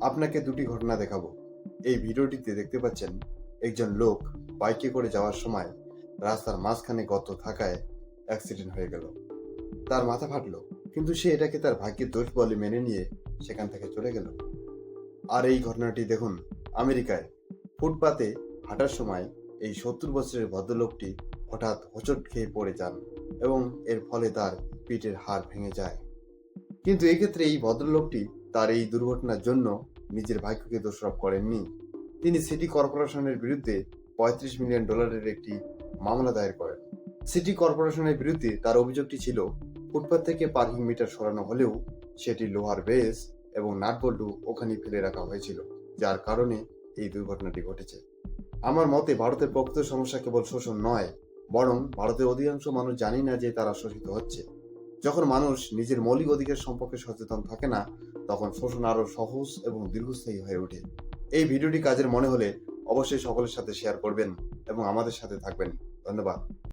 আপনাকে দুটি ঘটনা দেখাবো। এই ভিডিওটিতে দেখতে পাচ্ছেন একজন লোক বাইকে করে যাওয়ার সময় রাস্তার মাঝখানে গর্ত থাকায় অ্যাক্সিডেন্ট হয়ে গেল। তার মাথা ফাটলো, কিন্তু সে এটাকে তার ভাগ্যের দোষ বলে মেনে নিয়ে সেখান থেকে চলে গেল। আর এই ঘটনাটি দেখুন আমেরিকায়। ফুটপাতে হাঁটার সময় এই 70 বছরের ভদ্রলোকটি হঠাৎ হোঁচট খেয়ে পড়ে যান এবং এর ফলে তার পিঠের হাড় ভেঙে যায়। কিন্তু এক্ষেত্রে এই ভদ্রলোকটি তার এই দুর্ঘটনার জন্য নিজের ভাগ্যকে দোষারোপ করেননি। তিনি সিটি কর্পোরেশনের বিরুদ্ধে $35 মিলিয়ন একটি মামলা দায়ের করেন। সিটি কর্পোরেশনের বিরুদ্ধে তার অভিযোগটি ছিল, ফুটপাত থেকে পার্কিং মিটার সরানো হলেও সেটি লোহার বেস এবং নাটবল্টু ওখানে ফেলে রাখা হয়েছিল, যার কারণে এই দুর্ঘটনাটি ঘটেছে। আমার মতে ভারতের প্রকৃত সমস্যা কেবল শোষণ নয়, বরং ভারতের অধিকাংশ মানুষ জানি না যে তারা শোষিত হচ্ছে। যখন মানুষ নিজের মৌলিক অধিকার সম্পর্কে সচেতন থাকে না, তখন শোষণ আরো সহজ এবং দীর্ঘস্থায়ী হয়ে ওঠে। এই ভিডিওটি কাজের মনে হলে অবশ্যই সকলের সাথে শেয়ার করবেন এবং আমাদের সাথে থাকবেন। ধন্যবাদ।